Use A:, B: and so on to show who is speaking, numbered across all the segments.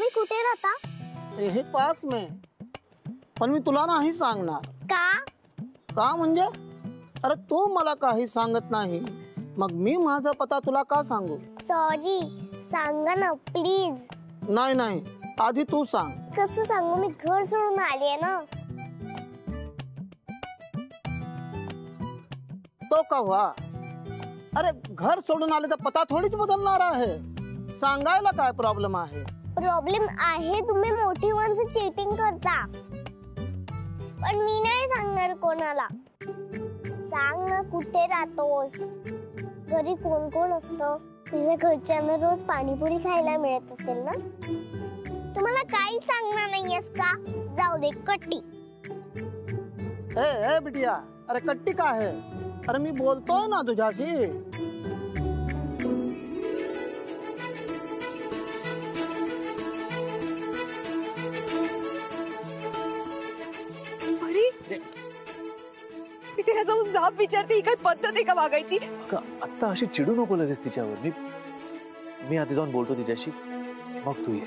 A: तुम्ही कुठे राहता?
B: हे पास में, पण मी तुला नाही सांगणार.
A: का?
B: का म्हणजे? अरे तू मला काही सांगत नाही, मग मी माझा पत्ता तुला का सांगू?
A: सॉरी, सांगा ना प्लीज.
B: नाही नाही, आधी तू सांग.
A: कसं सांगू? मी घर सोडून आली आहे ना.
B: तो कव्हा? अरे घर सोडून आले तर पत्ता थोडीच बदलणार आहे. सांगायला काय प्रॉब्लेम आहे?
A: प्रॉब्लेम आहे, तुम्ही मोठी माणसं चीटिंग करता. पण मी नाही सांगणार कोणाला. सांग ना कुठे राहतोस, घरी कोण कोण असतं? तुझ्या घरच्यांना रोज पाणीपुरी खायला मिळत असेल ना. तुम्हाला काही सांगणार नाहीयेस का? जाऊ दे कट्टी.
B: ए बिटिया, अरे कट्टी का आहे? अरे मी बोलतोय ना तुझ्याशी.
C: मी तिला जाऊन जाब विचारते, ही काय पद्धत आहे का वागायची?
D: आता अशी चिडू नको लगेच तिच्यावर. मी आधी जाऊन बोलतो तिच्याशी, मग तू ये.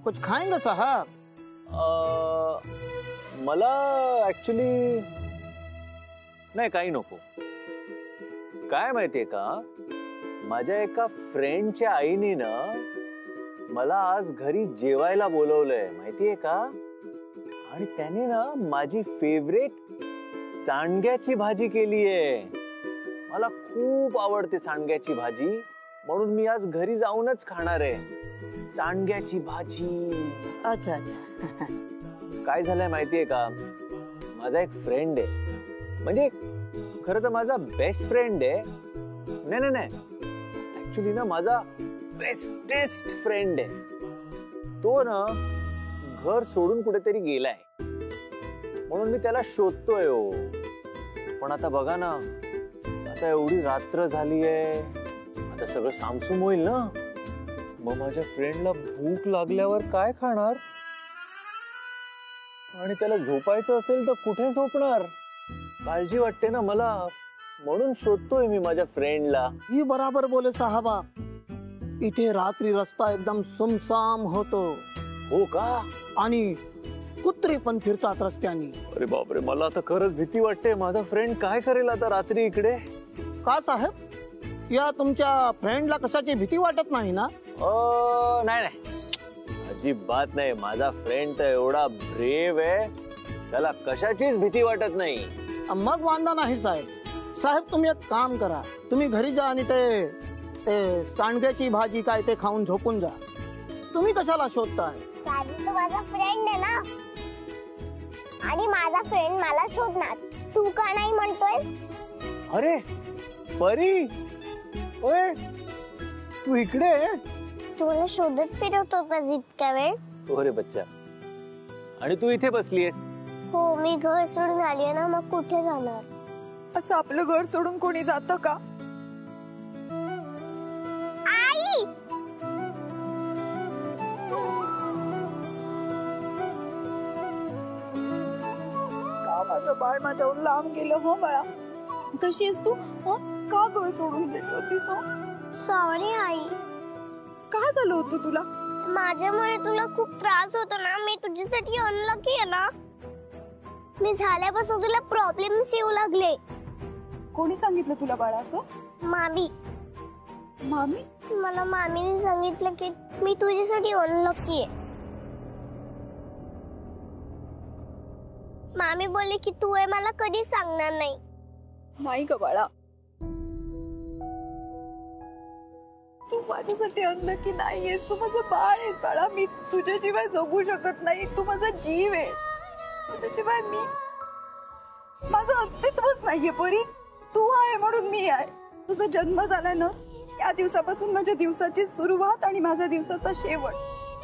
B: कुछ खाएंगे साहब?
D: मला ऍक्च्युली नाही, काही नको. काय माहितीये का, माझ्या एका फ्रेंडच्या आईने ना मला आज घरी जेवायला बोलवलंय, माहितीये का? आणि त्याने ना माझी फेवरेट सांडग्याची भाजी केलीये. मला खूप आवडते सांडग्याची भाजी, म्हणून मी आज घरी जाऊनच खाणार आहे सांडग्याची भाजी.
B: अच्छा अच्छा.
D: काय झालंय माहितीये का, माझा एक फ्रेंड आहे, म्हणजे खरं तर माझा बेस्ट फ्रेंड आहे. नाही नाही, ऍक्च्युली ना माझा बेस्टेस्ट फ्रेंड आहे. तो ना घर सोडून कुठेतरी गेलाय, म्हणून मी त्याला शोधतोय हो. पण आता बघा ना, आता एवढी रात्र झालीये, आता सगळं सामसूम होईल ना. मग माझ्या फ्रेंडला भूक लागल्यावर काय खाणार? आणि त्याला झोपायचं असेल तर कुठे झोपणार? काळजी वाटते ना मला, म्हणून शोधतोय मी माझ्या फ्रेंडला.
B: ही बराबर बोले साहबा. इथे रात्री रस्ता एकदम सुमसाम होतो.
D: हो का?
B: आणि कुत्री पण फिरतात रस्त्यानी.
D: अरे बापरे, मला आता खरंच भीती वाटते. माझा फ्रेंड काय करेल आता रात्री इकडे?
B: का साहेब, या तुमच्या फ्रेंडला कशाची भीती वाटत नाही ना?
D: नाही नाही, अजिबात नाही. माझा फ्रेंड तर एवढा ब्रेव आहे, त्याला कशाचीच भीती वाटत नाही.
B: मग वांदा नाही साहेब. साहेब तुम्ही एक काम करा, तुम्ही घरी जा आणि ते सांडग्याची भाजी काय ते खाऊन झोपून जा. तुम्ही कशाला शोधताय?
A: तो माझा फ्रेंड आहे ना, आणि माझा फ्रेंड मला शोधणार. तू का नाही म्हणतोय?
D: अरे परी, ओए तू इकडे?
A: तुला शोधत फिरत होता इतक्या वेळ?
D: अरे बच्चा, आणि तू इथे बसलीयस?
A: हो, मी घर सोडून आली ना, मग कुठे जाणार?
C: असं आपलं घर सोडून कोणी जातं का?
A: आई,
C: का माझं बाळ माझ्याहून लांब गेलं? हो बाळा, कशी आहेस तू? का घर सोडून गेली होतीस?
A: Sorry I.
C: काय झालं होतं तुला?
A: माझ्यामुळे तुला खूप त्रास होतो ना. मी तुझ्यासाठी अनलकी आहे ना. मी झाल्यापासून तुला प्रॉब्लेम्स येऊ लागले.
C: कोणी सांगितलं तुला बाळा असं?
A: मामी.
C: मामी?
A: मला मामीने सांगितलं की मी तुझ्यासाठी अनलकी आहे. मामी बोलली की तू आहे मला कधी सांगणार नाही.
C: नाही ग बाळा, तू माझ्यासाठी अनलकी नाहीयेस. तू माझं बाळ आहेस बाळा. मी तुझ्याशिवाय जगू शकत नाही. तू माझा जीव आहे. तुझ्याशिवाय माझं अस्तित्वच नाहीये परी. तू आहे म्हणून मी आहे. तुझा जन्म झाला ना, या दिवसापासून माझ्या दिवसाची सुरुवात आणि माझ्या दिवसाचा शेवट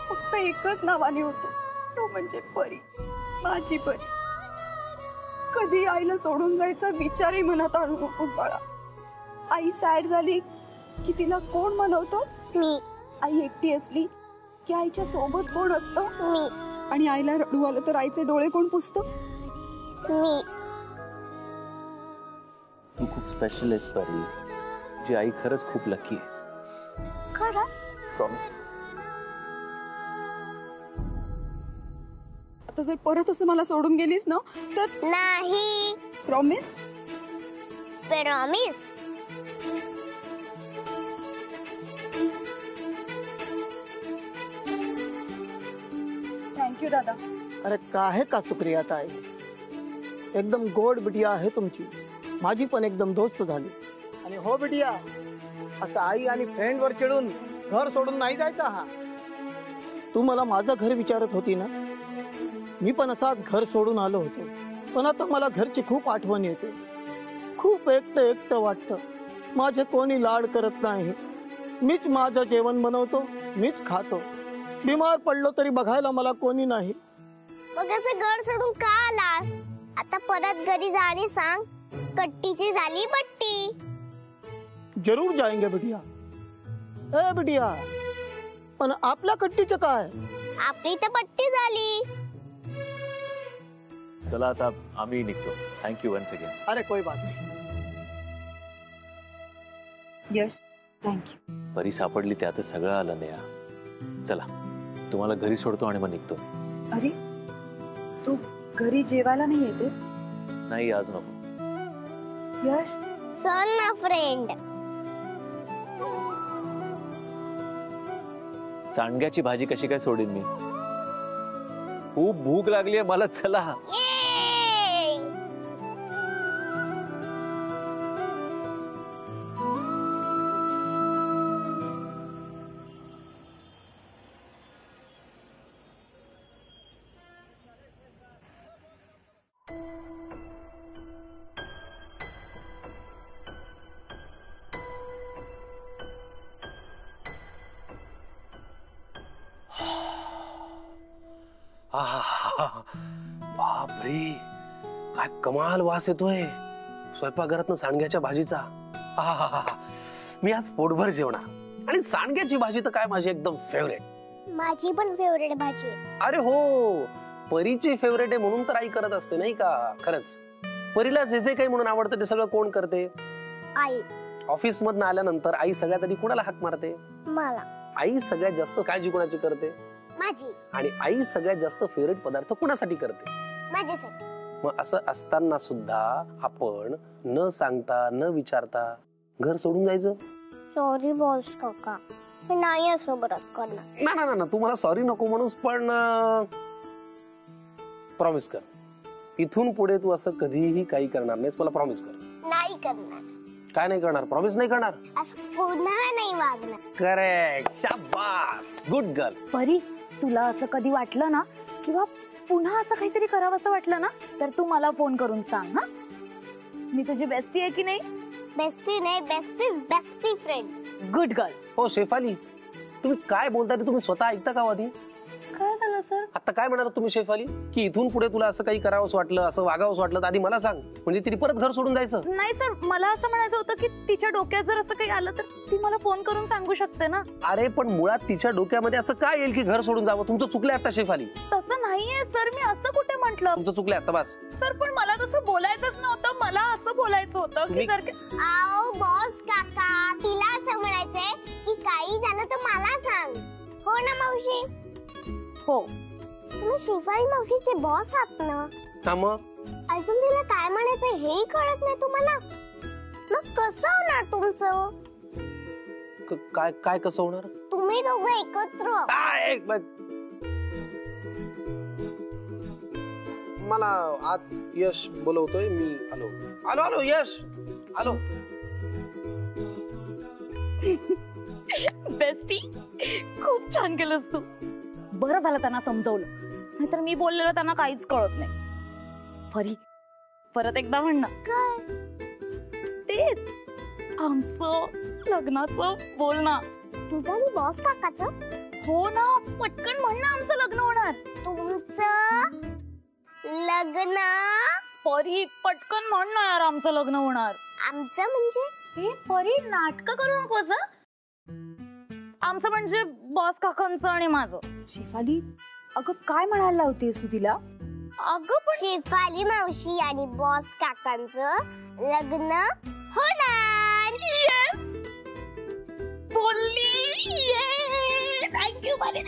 C: फक्त एकच नावाने होतो, तो म्हणजे परी, माझी परी. कधी आईला सोडून जायचा विचारही मनात आणू नकोस बाळा. आई सॅड झाली की तिला कोण मनवतो?
A: मी.
C: आई एकटी असली की आईच्या सोबत कोण असतं?
A: मी.
C: आणि आईला रडू आलं तर आईचे डोळे कोण पुसतं?
A: मी.
D: तू खूप स्पेशल आहेस परी. तुझी आई खरंच खूप लकी आहे.
A: खरं?
D: प्रॉमिस.
C: आता जर परत असं मला सोडून गेलीस ना तर
A: नाही.
C: प्रॉमिस.
A: प्रॉमिस.
C: थँक्यू दादा.
B: अरे काहे का सुप्रिया ताई, एकदम गोड बिटिया आहे तुमची. माझी पण एकदम दोस्त झाली. आणि हो बिटिया, असं आई आणि फ्रेंड वर चिडून घर सोडून नाही जायचं. हा तू मला माझं घर विचारत होती ना, मी पण असाच घर सोडून आलो होतो. पण आता मला घरची खूप आठवण येते. खूप एकटं एकटं वाटतं. माझे कोणी लाड करत नाही. मीच माझं जेवण बनवतो, मीच खातो. बिमार पडलो तरी बघायला मला कोणी नाही.
A: मग असं घर सोडून का आलास? आता परत घरी जा आणि सांग कट्टीची झाली पट्टी.
B: जरूर जाएंगे बिटिया. ए बिटिया, पण आपल्या कट्टीचं काय?
A: आपली तर पट्टी झाली.
D: चला आता आम्ही निघतो. Thank you once again.
B: अरे कोई बात नाही.
C: यश, थँक्यू.
D: परी सापडली त्यातच सगळं आलं नेहा. चला तुम्हाला घरी सोडतो आणि मग निघतो.
C: अरे तू घरी जेवायला नाही येतेस?
D: नाही आज नको.
C: यश,
A: चल ना फ्रेंड.
D: सांडग्याची भाजी कशी काय सोडीन मी? खूप भूक लागली आहे मला. चला.
A: ये.
E: बापरे, काय कमाल वास येतोय स्वयंपाकघरातनं सांडग्याच्या भाजीचा. आहाहाहा. मी आज पोटभर जेवणार. आणि सांडग्याची भाजी तर काय माझी एकदम फेवरेट.
A: माझी पण फेवरेट भाजी आहे.
E: अरे हो, परीची फेवरेट आहे म्हणून तर आई करत असते नाही का? खरंच परीला जे जे काही म्हणून आवडतं ते सगळं कोण करते?
A: आई.
E: ऑफिस मधनं आल्यानंतर आई सगळ्यात आधी कोणाला हाक मारते?
A: मला.
E: आई सगळ्यात जास्त काळजी कोणाची करते?
A: माझी.
E: आणि आई सगळ्यात जास्त फेवरेट पदार्थ कोणासाठी करते?
A: माझ्यासाठी.
E: मग असं असताना सुद्धा आपण न सांगता न विचारता घर सोडून जायचं?
A: सॉरी बॉस काका, मी नाही असं परत करणार.
E: ना ना ना, तू मला सॉरी नको म्हणूस, पण प्रॉमिस कर इथून पुढे तू असं कधीही काही करणार नाहीस. मला प्रॉमिस कर.
A: नाही करणार.
E: काय नाही करणार? प्रॉमिस नाही करणार.
A: असं पुन्हा नाही वागणार.
E: करेक्ट. शाबास, गुड गर्ल.
F: परी, तुला असं कधी वाटलं ना किंवा पुन्हा असं काहीतरी करावं असं वाटलं ना तर तू मला फोन करून सांग. हा, मी तुझी बेस्टी आहे की नाही?
A: बेस्टी नाही, बेस्टी फ्रेंड.
F: Good girl.
E: हो शेफाली, तुम्ही काय बोलता ते तुम्ही स्वतः ऐकता का आधी?
F: काय झालं सर?
E: आता काय म्हणाल तुम्ही शेफाली, की इथून पुढे तुला असं काही करावंस वाटलं, असं वागावंस वाटलं तर आधी मला सांग, म्हणजे तिने परत घर सोडून जायचं?
F: नाही सर, मला असं म्हणायचं होतं की तिच्या डोक्यात जर असं काही आलं तर ती मला फोन करून सांगू शकते ना.
E: अरे पण मुळात तिच्या डोक्यामध्ये असं काय येईल की घर सोडून जावं? तुमचं चुकलंय आता शेफाली.
F: तसं नाहीये सर, मी असं कुठे म्हटलं?
E: तुमचं चुकलंय आता बस.
F: सर पण मला तसं बोलायचंच नव्हतं. मला असं बोलायचं होतं की जर
A: आओ बॉस काका, तिला असं म्हणायचंय की काही झालं तर मला सांग. हो ना मावशी?
F: हो.
A: तुम्ही शेफाली मावशीचे बॉस आहात ना?
E: हा मग
A: अजून तिला काय म्हणायचं हेही कळत नाही तुम्हाला? मग कसं होणार तुमचं?
E: काय काय कसं होणार?
A: तुम्ही दोघं एकत्र.
E: मला आत यश बोलवतोय, मी आलो आलो आलो. यश आलो.
F: बेस्टी, खूप छान केलंस तू. बरं झालं त्यांना समजवलं, नाहीतर मी बोललेलं त्यांना काहीच कळत नाही. परी, परत एकदा म्हण ना.
A: काय?
F: तेच आमचं लग्नाचं बोल ना.
A: तुझं आणि बॉस काकाचं?
F: हो ना, पटकन म्हण ना.
A: तुमचं लग्न
F: परी पटकन म्हण ना यार, आमचं लग्न होणार.
A: आमचं म्हणजे
F: हे परी नाटक करू नकोस हं? आमचं म्हणजे बॉस काकांचं आणि माझं.
C: शेफाली अगं काय म्हणायला लावतेस तू तिला?
F: अगं पण
A: शेफाली मावशी आणि बॉस काकांचं लग्न होणार.
F: बोलली. थँक्यू परी,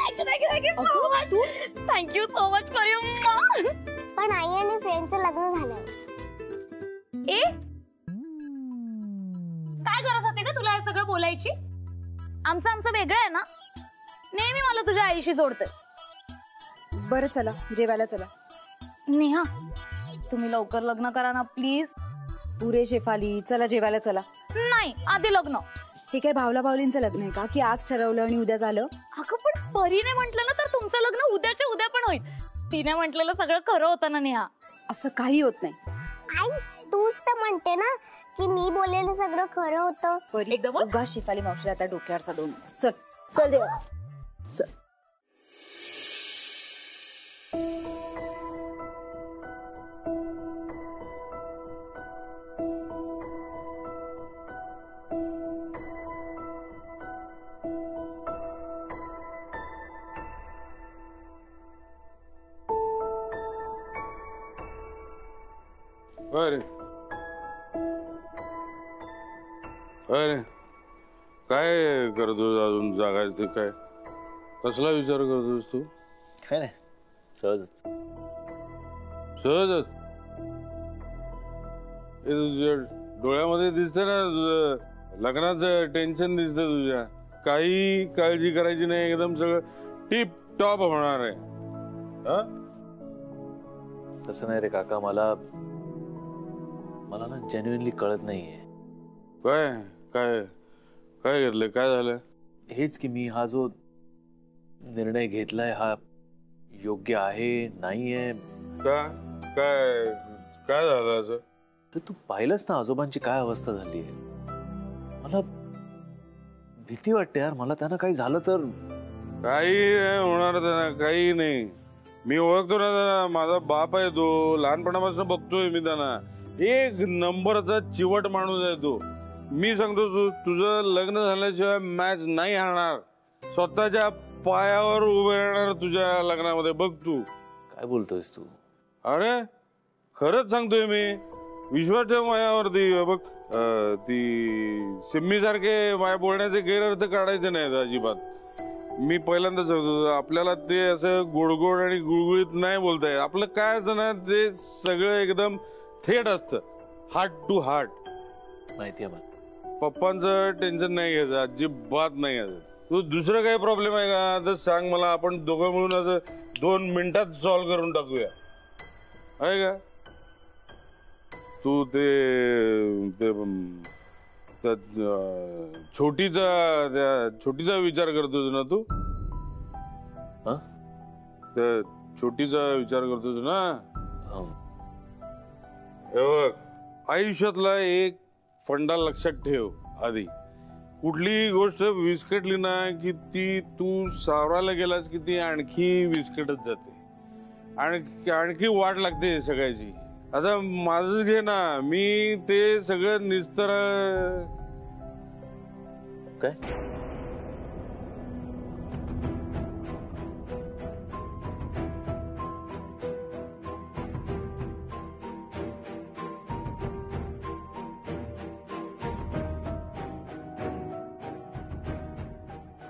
F: थँक्यू सो मच परी.
A: पण आई आणि फ्रेंडचं लग्न झालं.
F: ए काय गरज होती का तुला हे सगळं बोलायची? आमचं वेगळं आहे ना. नेहमी मला तुझ्या आईशी जोडते.
C: बरं चला जेवायला चला.
F: नेहा तुम्ही लवकर लग्न करा ना प्लीज.
C: पुरे शेफाली चला जेवायला चला.
F: नाही आधी लग्न.
C: हे काय भावला भावलींचं लग्न आहे का की आज ठरवलं आणि उद्या झालं?
F: अगं पण परीने म्हटलं ना तर तुमचं लग्न उद्याच्या उद्या पण होईल. तिने म्हटलेलं सगळं खरं होतं ना नेहा.
C: असं काही होत नाही.
A: आई तूच तर म्हणते ना की मी बोललेलं सगळं खरं होतं.
C: परी
F: एकदम बोल.
C: उगा शेफाली मावशीला आता डोक्यावर चढवून चल चल जेवा चल.
G: अरे अरे काय करतोस अजून जागायचं काय? कसला विचार करतोस तू?
D: काय नाही, सहजच.
G: सहजच? हे तुझ्या डोळ्यामध्ये दिसतं ना, तुझं लग्नाचं टेन्शन दिसतं तुझ्या. काही काळजी करायची नाही, एकदम सगळं टिप टॉप होणार आहे.
D: तसं नाही रे काका, मला ना जेन्युइनली कळत नाहीये.
G: काय काय काय घेतलं? काय झालं?
D: हेच की मी हा जो निर्णय घेतलाय हा योग्य आहे नाहीये.
G: का काय काय झालं असं?
D: तर तू पाहिलंस ना आजोबांची काय अवस्था झाली आहे. मला भीती वाटते यार, मला त्यांना काही झालं तर.
G: काही नाही होणार त्यांना, काही नाही. मी ओळखतो ना त्यांना, माझा बाप आहे तो. लहानपणापासून बघतोय मी त्यांना. एक नंबरचा चिवट माणूस आहे तो. मी सांगतो तुझं लग्न झाल्याशिवाय मॅच नाही हारणार. स्वतःच्या पायावर उभे राहणार तुझ्या लग्नामध्ये. बघ तू.
D: काय बोलतोयस तू?
G: अरे खरंच सांगतोय मी. विश्वास ठेव माझ्यावरती. बघ ती सिम्मी सारखे माझ्या बोलण्याचे गैरअर्थ काढायचे नाहीत अजिबात. मी पहिल्यांदा सांगतो आपल्याला ते असं गोडगोड आणि गुळगुळीत नाही बोलताय. आपलं काय असतं ना ते सगळं एकदम थेट असतं, हार्ट टू हार्ट.
D: माहितीये मला.
G: पप्पांचं टेन्शन नाही घ्यायचं, अजिबात नाही घ्यायचं. तू दुसरं काही प्रॉब्लेम आहे का तर सांग मला. आपण दोघं मिळून असं 2 मिनिटात सॉल्व्ह करून टाकूया, आहे का? तू छोटीचा विचार करतोस ना तू? त्या छोटीचा विचार करतोस ना? हे बघ, आयुष्यातला एक फंडा लक्षात ठेव. आधी कुठली गोष्ट विस्कटली ना की ती तू सावरायला गेलास की ती आणखी विस्कटत जाते, आणखी वाट लागते सगळ्याची. आता माझं घे ना, मी ते सगळं निस्तर.
D: काय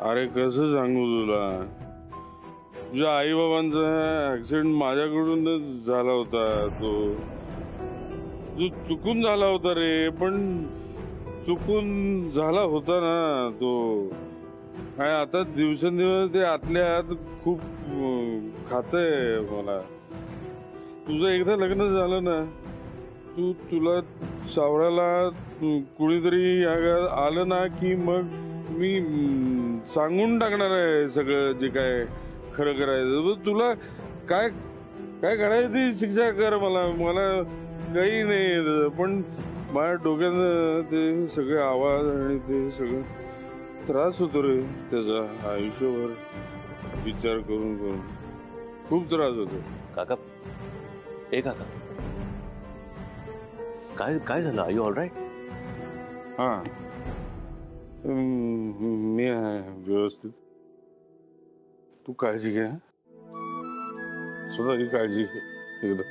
G: अरे कसं सांगू तुला, तुझ्या आई बाबांचा ऍक्सिडेंट माझ्याकडूनच झाला होता. तो चुकून झाला होता रे, पण चुकून झाला होता ना तो. आणि आता दिवसेंदिवस ते आतल्या आत खूप खातंय मला. तुझं एकदा लग्न झालं ना, तुला सावरायला कुणीतरी आलं ना की मग मी सांगून टाकणार आहे सगळं जे काय खरं करायचं. तुला काय काय करायचं ती शिक्षा कर. मला काही नाही, पण माझ्या डोक्यानं ते सगळे आवाज आणि ते सगळं त्रास होतो रे त्याचा आयुष्यभर विचार करून करून. खूप त्रास होतो.
D: काका ए काका काय काय झालं? Are you all right?
G: हा मी आहे व्यवस्थित. तू काळजी घे. स्वतःची काळजी घे एकदा.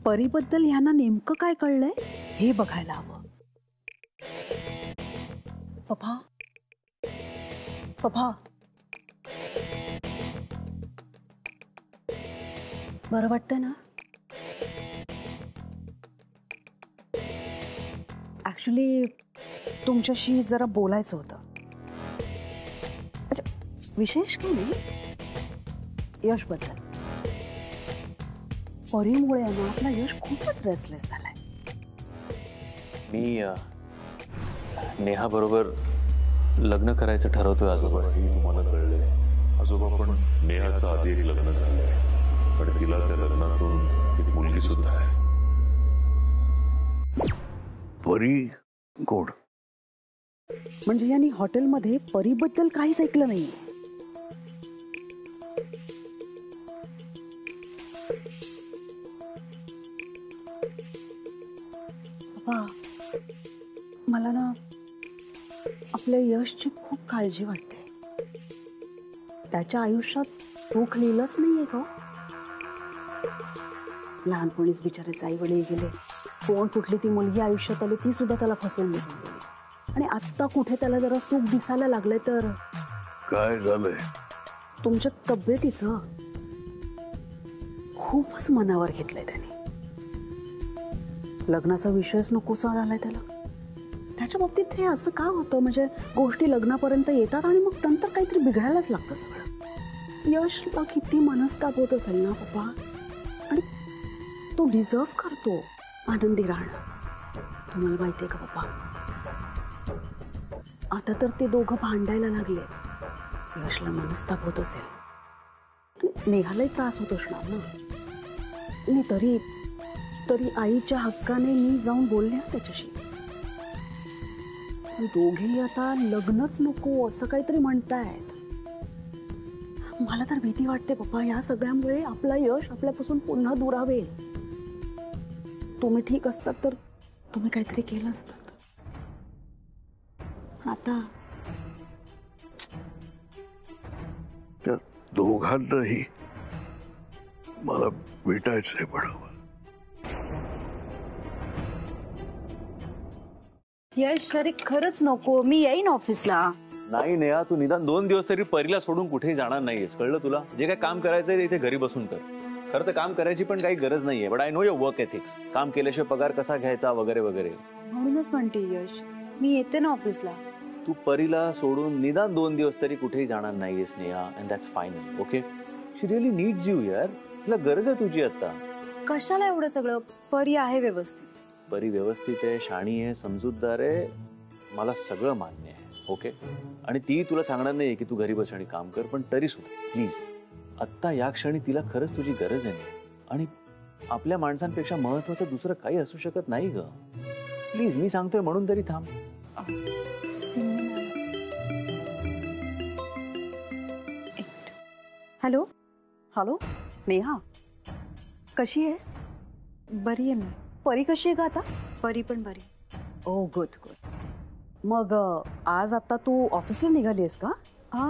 H: परीबद्दल ह्यांना नेमकं काय कळलंय हे बघायला हवं. पप्पा पप्पा बरं वाटतंय ना? ऍक्च्युली तुमच्याशी जरा बोलायचं होतं. अच्छा, विशेष काही नाही, यश बद्दल. परीमुळे ना आपला यश खूपच रेस्टलेस झालाय.
D: मी नेहा बरोबर लग्न करायचं ठरवतोय आजोबा.
I: तुम्हाला कळले आजोबा, पण नेहाचं आधी एक लग्न झालंय आणि तिला त्या लग्नातून एक मुलगी सुद्धा आहे.
J: परी गोड.
H: म्हणजे यांनी हॉटेलमध्ये परीबद्दल काहीच ऐकलं नाही. बाबा, मला ना आपल्या यशची खूप काळजी वाटते. त्याच्या आयुष्यात सुख लिहिलंच नाहीये का? लहानपणीच बिचाराचे आई वडील गेले. कोण कुठली ती मुलगी आयुष्यात आली ती सुद्धा त्याला फसवून निघून गेली. आणि आत्ता कुठे त्याला जरा सुख दिसायला लागलंय तर
J: काय झालंय?
H: तुमच्या तब्येतीचं खूपच मनावर घेतलंय त्याने. लग्नाचा विषयच नकोसा झालाय त्याला. त्याच्या बाबतीत हे असं का होतं? म्हणजे गोष्टी लग्नापर्यंत येतात आणि मग नंतर काहीतरी बिघडायलाच लागतं सगळं. यशला किती मनस्ताप होत असेल ना पप्पा. आणि तो डिझर्व करतो आनंदी राहणं. तुम्हाला माहितीये का पप्पा, आता तर ते दोघं भांडायला लागलेत. यशला मनस्ताप होत असेल, नेहालाही त्रास होत असणार ना. नाही तरी तरी आईच्या हक्काने मी जाऊन बोलले त्याच्याशी. दोघेही आता लग्नच नको असं काहीतरी म्हणतायत. मला तर भीती वाटते पप्पा, या सगळ्यामुळे आपला यश आपल्यापासून पुन्हा दुरावेल. तुम्ही ठीक असतात तर तुम्ही काहीतरी केलं असतात. आता
J: त्या दोघांनाही मला भेटायचंय म्हणावं.
K: यश शरीर खरंच नको, मी येईन ऑफिसला.
D: नाही नेहा, तू निदान 2 दिवस तरी परीला सोडून कुठेही जाणार नाहीयेस, कळलं तुला? जे काय काम करायचंय ते इथे घरी बसून कर. खरं तर काम करायची पण काही गरज नाहीये, but I know your work ethics. काम केल्याशिवाय पगार कसा घ्यायचा वगैरे वगैरे.
K: म्हणूनच म्हणते यश, मी येते ना ऑफिसला.
D: तू परीला सोडून निदान 2 दिवस तरी कुठेही जाणार नाहीयेस Neha, and that's fine. Okay, she really needs you यार. तिला गरज आहे तुझी आता.
K: कशाला एवढं सगळं? परी आहे व्यवस्थित.
D: परी व्यवस्थित आहे, शाणी आहे, समजूतदार आहे, मला सगळं मान्य आहे. ओके, आणि ती तुला सांगणार नाही की तू घरी बस आणि काम कर, पण तरी सुद्धा प्लीज आत्ता या क्षणी तिला खरंच तुझी गरज आहे. आणि आपल्या माणसांपेक्षा महत्वाचं दुसरं काही असू शकत नाही ग. प्लीज, मी सांगतोय म्हणून तरी थांब.
H: हॅलो हॅलो नेहा, कशी आहेस?
K: बरी आहे मी.
H: परी कशी आहे का आता?
K: परी पण बरी.
H: ओ गुड गुड. मग आज आता तू ऑफिसला निघाली आहेस का?
K: हा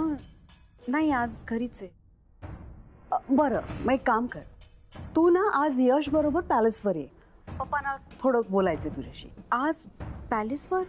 K: नाही, आज घरीच आहे.
H: बरं, मग एक काम कर, तू ना आज यश बरोबर पॅलेसवर ये. पप्पांना थोडं बोलायचं तुझ्याशी.
K: आज पॅलेसवर?